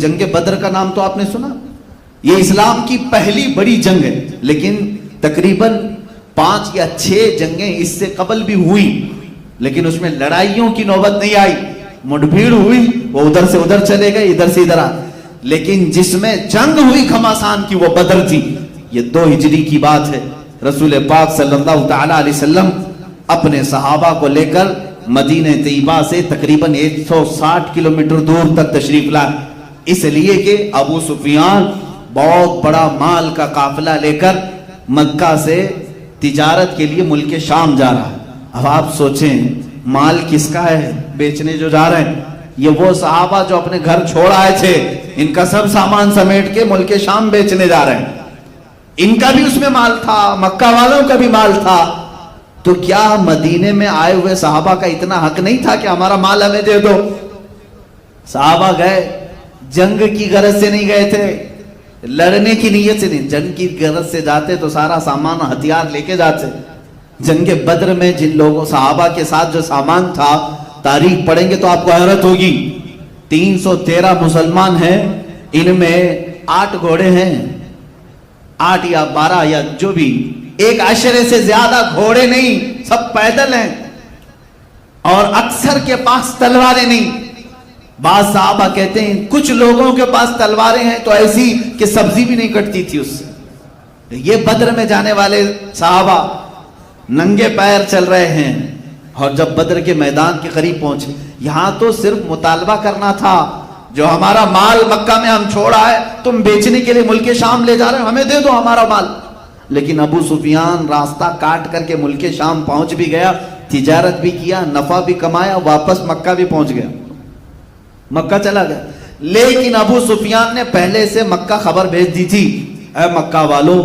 جنگ بدر کا نام تو آپ نے سنا, یہ اسلام کی پہلی بڑی جنگ ہے, لیکن تقریباً 5 یا 6 جنگیں اس سے قبل بھی ہوئی, لیکن اس میں لڑائیوں کی نوبت نہیں آئی. مٹبھیڑ ہوئی, وہ ادھر سے ادھر چلے گئے, ادھر سے ادھر آ, لیکن جس میں جنگ ہوئی گھمسان کی وہ بدر تھی. یہ 2 ہجری کی بات ہے. رسول پاک صلی اللہ تعالی علیہ وسلم اپنے صحابہ کو لے کر مدینہ طیبہ سے تقریباً 160 کلومیٹر دور تک تشریف لائے, اس لیے کہ ابو سفیان بہت بڑا مال کا قافلہ لے کر مکہ سے تجارت کے لیے ملک شام جا رہا ہے. اب آپ سوچیں مال کس کا ہے بیچنے جو جا رہے ہیں؟ یہ وہ صحابہ جو اپنے گھر چھوڑ آئے تھے, ان کا سب سامان سمیٹ کے ملک شام بیچنے جا رہے ہیں. ان کا بھی اس میں مال تھا, مکہ والوں کا بھی مال تھا. تو کیا مدینے میں آئے ہوئے صحابہ کا اتنا حق نہیں تھا کہ ہمارا مال ہمیں دے دو؟ صحابہ گئے, جنگ کی غرض سے نہیں گئے تھے, لڑنے کی نیت سے نہیں. جنگ کی غرض سے جاتے تو سارا سامان و ہتھیار لے کے جاتے. جنگ بدر میں جن لوگوں صحابہ کے ساتھ جو سامان تھا, تاریخ پڑھیں گے تو آپ کو حیرت ہوگی. 313 مسلمان ہیں, ان میں 8 گھوڑے ہیں, 8 یا 12 یا جو بھی, 1 عشرے سے زیادہ گھوڑے نہیں, سب پیدل ہیں, اور اکثر کے پاس تلواریں نہیں. بعض صحابہ کہتے ہیں کچھ لوگوں کے پاس تلواریں ہیں تو ایسی کہ سبزی بھی نہیں کٹتی تھی اس سے. یہ بدر میں جانے والے صحابہ ننگے پیر چل رہے ہیں, اور جب بدر کے میدان کے قریب پہنچے, یہاں تو صرف مطالبہ کرنا تھا, جو ہمارا مال مکہ میں ہم چھوڑ آئے تم بیچنے کے لیے ملک شام لے جا رہے ہیں, ہمیں دے دو ہمارا مال. لیکن ابو سفیان راستہ کاٹ کر کے ملک شام پہنچ بھی گیا, تجارت بھی کیا, نفع بھی کمایا, واپس مکہ بھی پہنچ گیا, مکہ چلا گیا. لیکن ابو سفیان نے پہلے سے مکہ خبر بھیج دی تھی, اے مکہ والو,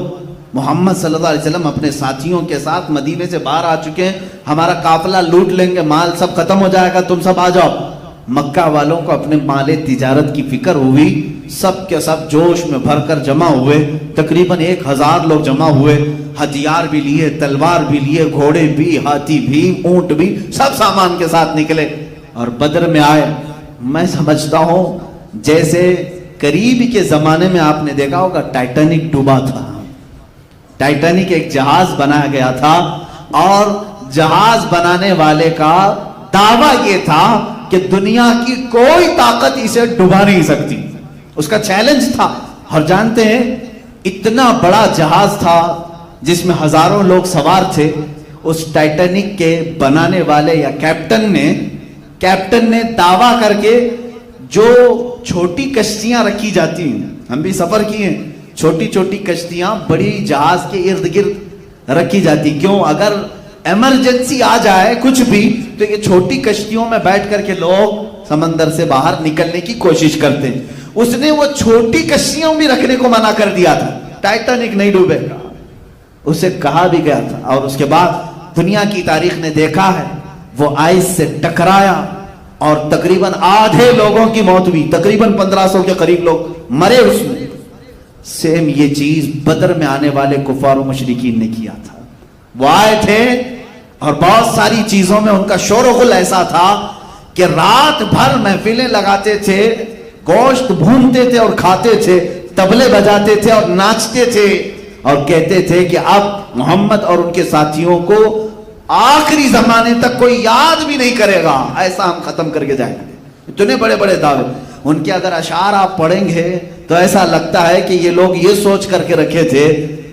محمد صلی اللہ علیہ وسلم اپنے ساتھیوں کے ساتھ مدینے سے باہر آ چکے ہیں, ہمارا قافلہ لوٹ لیں گے, مال سب ختم ہو جائے گا, تم سب آ جاؤ. مکہ والوں کو اپنے مال تجارت کی فکر ہوئی, سب کے سب جوش میں بھر کر جمع ہوئے. تقریباً 1000 لوگ جمع ہوئے, ہتھیار بھی لیے, تلوار بھی لیے, گھوڑے بھی, ہاتھی بھی, اونٹ بھی, سب سامان کے ساتھ نکلے اور بدر میں آئے. میں سمجھتا ہوں جیسے قریب کے زمانے میں آپ نے دیکھا ہوگا ٹائٹینک ڈوبا تھا. ٹائٹینک ایک جہاز بنایا گیا تھا, اور جہاز بنانے والے کا دعویٰ یہ تھا کہ دنیا کی کوئی طاقت اسے ڈبا نہیں سکتی, اس کا چیلنج تھا. اور جانتے ہیں اتنا بڑا جہاز تھا جس میں ہزاروں لوگ سوار تھے. اس ٹائٹینک کے بنانے والے یا کیپٹن نے دعویٰ کر کے جو چھوٹی کشتیاں رکھی جاتی ہیں, ہم بھی سفر کیے ہیں, چھوٹی چھوٹی کشتیاں بڑی جہاز کے ارد گرد رکھی جاتی. کیوں؟ اگر ایمرجنسی آ جائے کچھ بھی تو یہ چھوٹی کشتیوں میں بیٹھ کر کے لوگ سمندر سے باہر نکلنے کی کوشش کرتے ہیں. اس نے وہ چھوٹی کشتیاں بھی رکھنے کو منع کر دیا تھا, ٹائٹینک نہیں ڈوبے گا, اسے کہا بھی گیا تھا. اور اس کے بعد دنیا کی تاریخ نے دیکھا ہے وہ آئس سے ٹکرایا اور تقریباً آدھے لوگوں کی موت ہوئی, تقریباً 1500 کے قریب لوگ مرے اس میں. سیم یہ چیز بدر میں آنے والے کفار و مشرکین نے کیا تھا. وہ آئے تھے اور بہت ساری چیزوں میں ان کا شور و غل ایسا تھا کہ رات بھر محفلیں لگاتے تھے, گوشت بھونتے تھے اور کھاتے تھے, طبلے بجاتے تھے اور ناچتے تھے, اور کہتے تھے کہ اب محمد اور ان کے ساتھیوں کو آخری زمانے تک کوئی یاد بھی نہیں کرے گا, ایسا ہم ختم کر کے جائیں گے. اتنے بڑے بڑے دعوے. ان کے اگر اشعار آپ پڑھیں گے تو ایسا لگتا ہے کہ یہ لوگ یہ سوچ کر کے رکھے تھے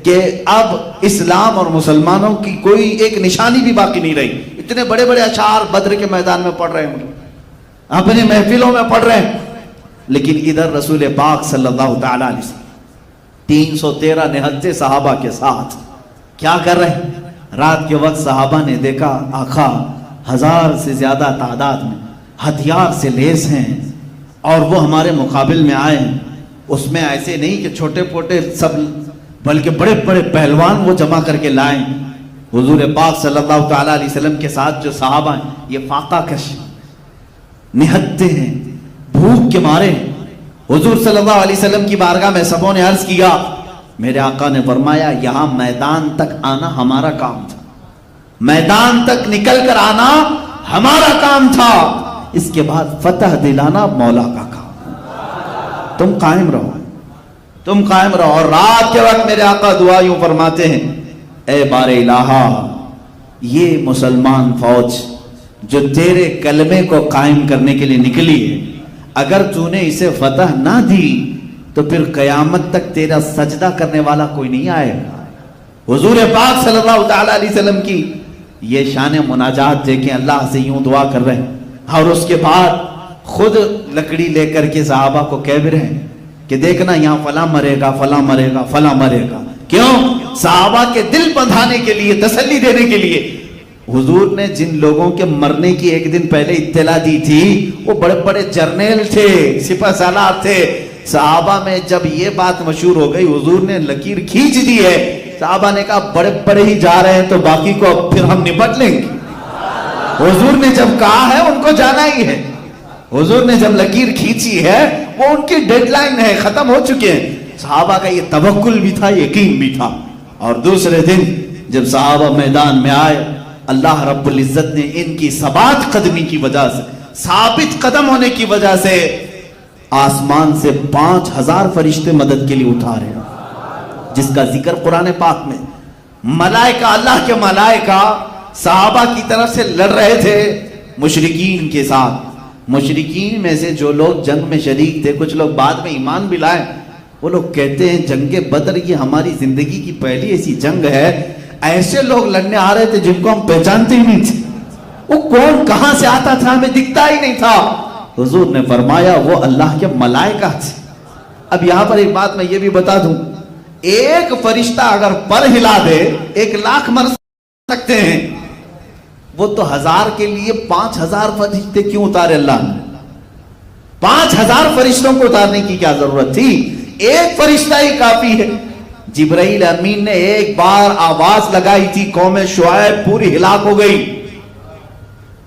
کہ اب اسلام اور مسلمانوں کی کوئی ایک نشانی بھی باقی نہیں رہی. اتنے بڑے بڑے اشعار بدر کے میدان میں پڑھ رہے ہیں, اپنی محفلوں میں پڑھ رہے ہیں. لیکن ادھر رسول پاک صلی اللہ تعالی علیہ وسلم 313 نہتے صحابہ کے ساتھ کیا کر رہے ہیں؟ رات کے وقت صحابہ نے دیکھا آقا 1000 سے زیادہ تعداد میں ہتھیار سے لیس ہیں اور وہ ہمارے مقابل میں آئے ہیں. اس میں ایسے نہیں کہ چھوٹے پوٹے سب, بلکہ بڑے بڑے پہلوان وہ جمع کر کے لائیں. حضور پاک صلی اللہ تعالی علیہ وسلم کے ساتھ جو صحابہ ہیں یہ فاقہ کش نہتے ہیں, بھوک کے مارے. حضور صلی اللہ علیہ وسلم کی بارگاہ میں سبوں نے عرض کیا, میرے آقا نے فرمایا یہاں میدان تک آنا ہمارا کام تھا, میدان تک نکل کر آنا ہمارا کام تھا, اس کے بعد فتح دلانا مولا کا کام. تم قائم رہو، تم قائم رہو. اور رات کے وقت میرے آقا دعا یوں فرماتے ہیں، اے بار الہا، یہ مسلمان فوج جو تیرے کلمے کو قائم کرنے کے لیے نکلی ہے، اگر تو نے اسے فتح نہ دی تو پھر قیامت تک تیرا سجدہ کرنے والا کوئی نہیں آئے گا. حضور پاک صلی اللہ تعالی علیہ وسلم کی یہ شان مناجات دیکھیں، اللہ سے یوں دعا کر رہے ہیں، اور اس کے بعد خود لکڑی لے کر کے صحابہ کو کہہ بھی رہے ہیں کہ دیکھنا یہاں فلاں مرے گا، فلاں مرے گا، فلاں مرے گا. کیوں؟ صحابہ کے دل بندھانے کے لیے، تسلی دینے کے لیے. حضور نے جن لوگوں کے مرنے کی ایک دن پہلے اطلاع دی تھی وہ بڑے بڑے جرنیل تھے، سپہ سالار تھے. صحابہ میں جب یہ بات مشہور ہو گئی، حضور نے لکیر کھینچ دی ہے. صحابہ نے کہا بڑے بڑے ہی جا رہے ہیں تو باقی کو پھر ہم نپٹ لیں گے. حضور نے جب کہا ہے ان کو جانا ہی ہے. حضور نے جب لکیر کھینچی ہے وہ ان کی ڈیڈ لائن ہے، ختم ہو چکے ہیں. صحابہ کا یہ توکل بھی تھا، یقین بھی تھا. اور دوسرے دن جب صحابہ میدان میں آئے، اللہ رب العزت نے ان کی ثبات قدمی کی وجہ سے، ثابت قدم ہونے کی وجہ سے آسمان سے 5000 فرشتے مدد کے لیے اتارے، جس کا ذکر قرآن پاک میں. ملائکہ، اللہ کے ملائکہ صحابہ کی طرف سے لڑ رہے تھے مشرکین کے ساتھ. مشرکین میں سے جو لوگ جنگ میں شریک تھے، کچھ لوگ بعد میں ایمان بھی لائے، وہ لوگ کہتے ہیں جنگ بدر یہ ہماری زندگی کی پہلی ایسی جنگ ہے، ایسے لوگ لڑنے آ رہے تھے جن کو ہم پہچانتے ہی نہیں تھے. وہ کون کہاں سے آتا تھا ہمیں دکھتا ہی نہیں تھا. حضور نے فرمایا وہ اللہ کے ملائکہ تھے. اب یہاں پر ایک بات میں یہ بھی بتا دوں، ایک فرشتہ اگر پر ہلا دے 1,00,000 مر سکتے ہیں، وہ تو 1000 کے لیے 5000 فرشتے کیوں اتارے اللہ نے؟ 5000 فرشتوں کو اتارنے کی کیا ضرورت تھی؟ ایک فرشتہ ہی کافی ہے. جبرائیل امین نے ایک بار آواز لگائی تھی، قوم شعیب پوری ہلاک ہو گئی.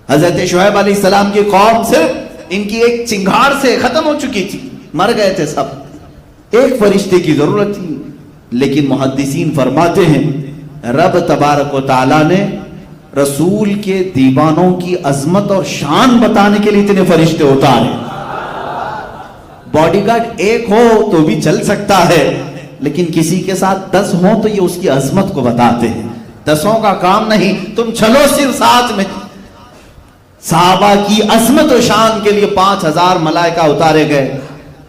حضرت شعیب علیہ السلام کی قوم صرف ان کی ایک چنگھاڑ سے ختم ہو چکی تھی، مر گئے تھے سب. ایک فرشتے کی ضرورت تھی. لیکن محدثین فرماتے ہیں رب تبارک و تعالی نے رسول کے دیوانوں کی عظمت اور شان بتانے کے لیے اتنے فرشتے اتارے. باڈی گارڈ ایک ہو تو بھی چل سکتا ہے، لیکن کسی کے ساتھ 10 ہوں تو یہ اس کی عظمت کو بتاتے ہیں. 10 کا کام نہیں، تم چلو صرف ساتھ میں. صحابہ کی عظمت و شان کے لیے 5000 ملائکہ اتارے گئے.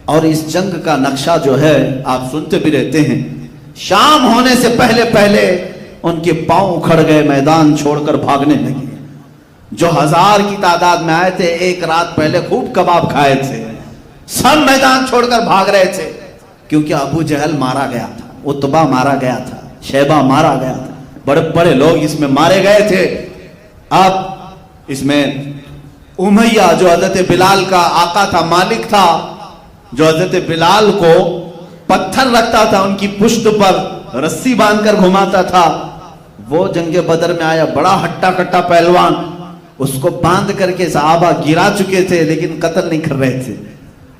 اور اس جنگ کا نقشہ جو ہے آپ سنتے بھی رہتے ہیں، شام ہونے سے پہلے پہلے ان کے پاؤں اکھڑ گئے، میدان چھوڑ کر بھاگنے لگے. جو 1000 کی تعداد میں آئے تھے، ایک رات پہلے خوب کباب کھائے تھے، سب میدان چھوڑ کر بھاگ رہے تھے. کیونکہ ابو جہل مارا گیا تھا، عتبہ مارا گیا تھا، شیبہ مارا گیا تھا، بڑے بڑے لوگ اس میں مارے گئے تھے. اب اس میں امیہ جو حضرت بلال کا آقا تھا، مالک تھا، جو حضرت بلال کو پتھر رکھتا تھا ان کی پشت پر، رسی باندھ کر گھماتا تھا، وہ جنگ بدر میں آیا. بڑا ہٹا کٹا پہلوان، اس کو باندھ کر کے صحابہ گرا چکے تھے لیکن قتل نہیں کر رہے تھے.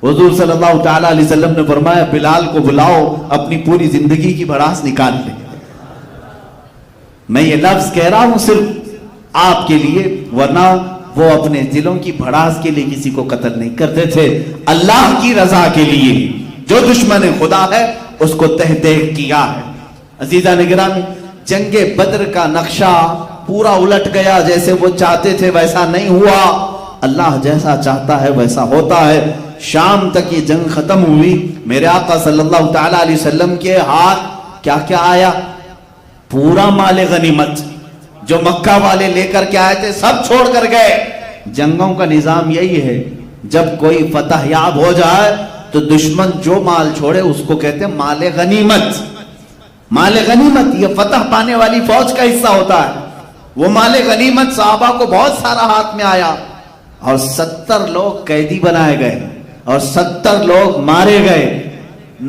حضور صلی اللہ تعالی علیہ وسلم نے فرمایا بلال کو بلاؤ، اپنی پوری زندگی کی بھڑاس نکال لے. میں یہ لفظ کہہ رہا ہوں صرف آپ کے لیے، ورنہ وہ اپنے دلوں کی بھڑاس کے لیے کسی کو قتل نہیں کرتے تھے، اللہ کی رضا کے لیے. جو دشمن خدا ہے اس کو تہ دیکھ کیا ہے. عزیزان گرامی، جنگ بدر کا نقشہ پورا الٹ گیا. جیسے وہ چاہتے تھے ویسا نہیں ہوا. اللہ جیسا چاہتا ہے ویسا ہوتا ہے. شام تک یہ جنگ ختم ہوئی. میرے آقا صلی اللہ تعالی علیہ وسلم کے ہاتھ کیا کیا آیا؟ پورا مال غنیمت جو مکہ والے لے کر کے آئے تھے سب چھوڑ کر گئے. جنگوں کا نظام یہی ہے، جب کوئی فتح یاب ہو جائے تو دشمن جو مال چھوڑے اس کو کہتے ہیں مال غنیمت. مال غنیمت یہ فتح پانے والی فوج کا حصہ ہوتا ہے. وہ مال غنیمت صحابہ کو بہت سارا ہاتھ میں آیا، اور 70 لوگ قیدی بنائے گئے اور 70 لوگ مارے گئے.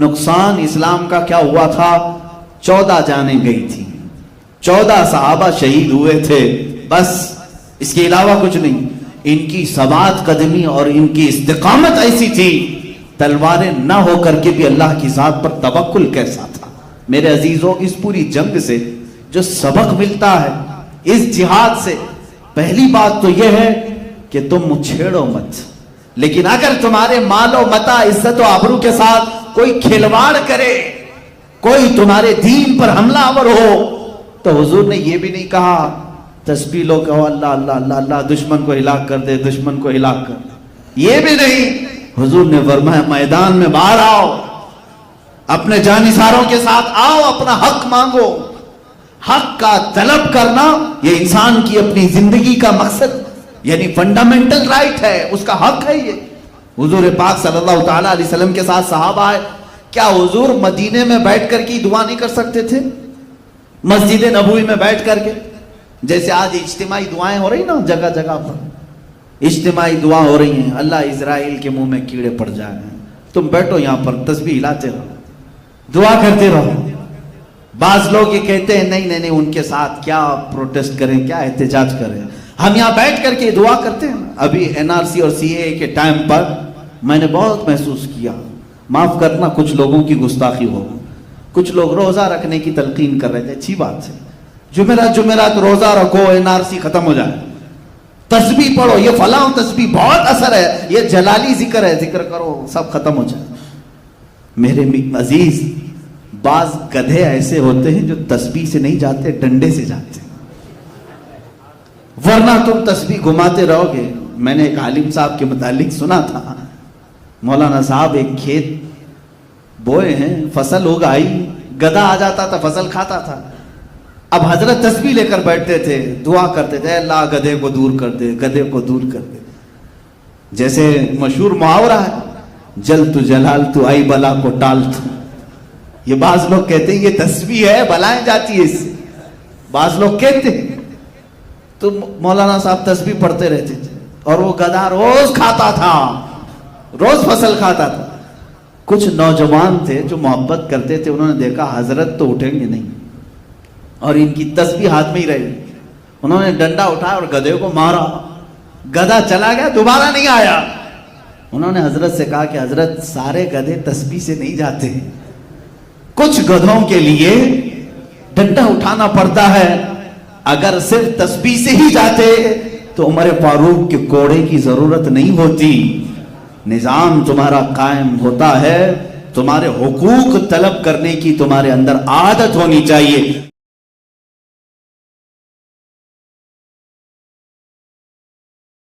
نقصان اسلام کا کیا ہوا تھا؟ 14 جانیں گئی تھی، 14 صحابہ شہید ہوئے تھے، بس اس کے علاوہ کچھ نہیں. ان کی ثبات قدمی اور ان کی استقامت ایسی تھی، تلواریں نہ ہو کر کے بھی اللہ کی ذات پر توکل کیسا تھا. میرے عزیزوں، اس پوری جنگ سے جو سبق ملتا ہے، اس جہاد سے، پہلی بات تو یہ ہے کہ تم چھیڑو مت. لیکن اگر تمہارے مال و متاع عزت و آبرو کے ساتھ کوئی کھلواڑ کرے, کوئی تمہارے دین پر حملہ آور ہو, تو حضور نے یہ بھی نہیں کہا تسبیح لو کہو اللہ اللہ اللہ اللہ دشمن کو ہلاک کر دے, دشمن کو ہلاک کر دے, یہ بھی نہیں. حضور نے فرمایا میدان میں باہر آؤ, اپنے جانثاروں کے ساتھ آؤ, اپنا حق مانگو. حق کا طلب کرنا یہ انسان کی اپنی زندگی کا مقصد یعنی فنڈامنٹل رائٹ ہے, اس کا حق ہے. یہ حضور پاک صلی اللہ تعالی علیہ وسلم کے ساتھ صحابہ آئے, کیا حضور مدینے میں بیٹھ کر کی دعا نہیں کر سکتے تھے؟ مسجد نبوی میں بیٹھ کر کے, جیسے آج اجتماعی دعائیں ہو رہی نا جگہ جگہ پر, اجتماعی دعا ہو رہی ہیں, اللہ اسرائیل کے منہ میں کیڑے پڑ جائیں, تم بیٹھو یہاں پر تسبیح ہلاتے رہو, دعا کرتے رہو. بعض لوگ یہ کہتے ہیں نہیں نہیں نہیں ان کے ساتھ کیا پروٹیسٹ کریں, کیا احتجاج کریں, ہم یہاں بیٹھ کر کے دعا کرتے ہیں. ابھی NRC اور CAA کے ٹائم پر میں نے بہت محسوس کیا, معاف کرنا کچھ لوگوں کی گستاخی ہو, کچھ لوگ روزہ رکھنے کی تلقین کر رہے تھے, اچھی بات ہے, جمعرات روزہ رکھو, NRC ختم ہو جائے, تسبیح پڑھو, یہ فلاں تسبیح بہت اثر ہے, یہ جلالی ذکر ہے, ذکر کرو, سب ختم ہو جائے. میرے عزیز, بعض گدھے ایسے ہوتے ہیں جو تسبیح سے نہیں جاتے, ڈنڈے سے جاتے, ورنہ تم تسبیح گھماتے رہو گے. میں نے ایک عالم صاحب کے متعلق سنا تھا, مولانا صاحب ایک کھیت بوئے ہیں, فصل ہو گئی, گدھا آ جاتا تھا, فصل کھاتا تھا. اب حضرت تسبیح لے کر بیٹھتے تھے, دعا کرتے تھے اللہ گدھے کو دور کر دے, گدھے کو دور کر دے. جیسے مشہور محاورہ ہے جل تو جلال تو آئی بلا کو ٹال تو, یہ بعض لوگ کہتے ہیں یہ تسبیح ہے بلائیں جاتی ہے اس سے, بعض لوگ کہتے ہیں. تو مولانا صاحب تسبیح پڑھتے رہتے تھے اور وہ گدھا روز کھاتا تھا, روز فصل کھاتا تھا. کچھ نوجوان تھے جو محبت کرتے تھے, انہوں نے دیکھا حضرت تو اٹھیں گے نہیں اور ان کی تسبیح ہاتھ میں ہی رہی. انہوں نے ڈنڈا اٹھایا اور گدھے کو مارا, گدھا چلا گیا, دوبارہ نہیں آیا. انہوں نے حضرت سے کہا کہ حضرت سارے گدھے تسبیح سے نہیں جاتے, کچھ گدھوں کے لیے ڈنڈا اٹھانا پڑتا ہے. اگر صرف تسبیح سے ہی جاتے تو عمر فاروق کے کوڑے کی ضرورت نہیں ہوتی. نظام تمہارا قائم ہوتا ہے, تمہارے حقوق طلب کرنے کی تمہارے اندر عادت ہونی چاہیے.